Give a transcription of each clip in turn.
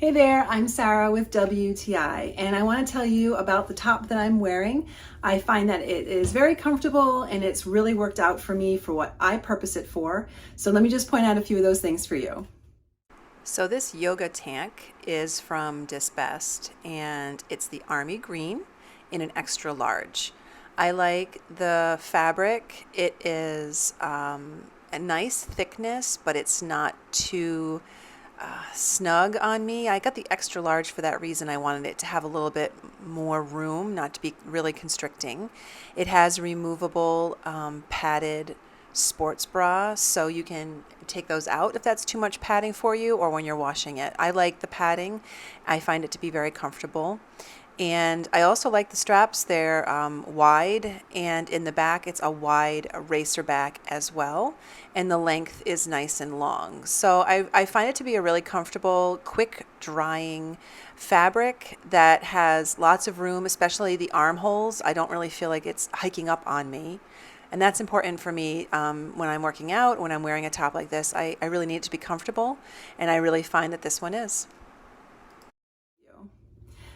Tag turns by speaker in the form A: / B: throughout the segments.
A: Hey there, I'm Sarah with WTI, and I want to tell you about the top that I'm wearing. I find that it is very comfortable and it's really worked out for me for what I purpose it for. So let me just point out a few of those things for you.
B: So this yoga tank is from Disbest and it's the army green in an extra large. I like the fabric. It is a nice thickness, but it's not too snug on me. I got the extra large for that reason. I wanted it to have a little bit more room, not to be really constricting. It has removable padded sports bra, so you can take those out if that's too much padding for you or when you're washing it. I like the padding. I find it to be very comfortable. And I also like the straps. They're wide, and in the back it's a wide racer back as well, and the length is nice and long. So I find it to be a really comfortable, quick drying fabric that has lots of room, especially the armholes. I don't really feel like it's hiking up on me. And that's important for me when I'm working out, when I'm wearing a top like this. I really need it to be comfortable, and I really find that this one is.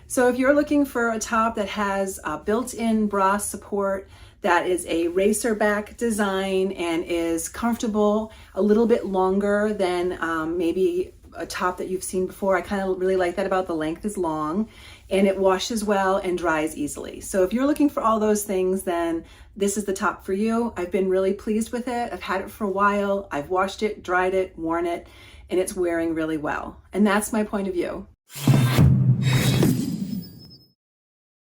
A: So if you're looking for a top that has built-in bra support, that is a racer back design and is comfortable, a little bit longer than maybe a top that you've seen before. I kind of really like that about the length is long, and it washes well and dries easily. So if you're looking for all those things, then this is the top for you. I've been really pleased with it. I've had it for a while. I've washed it, dried it, worn it, and it's wearing really well. And that's my point of view.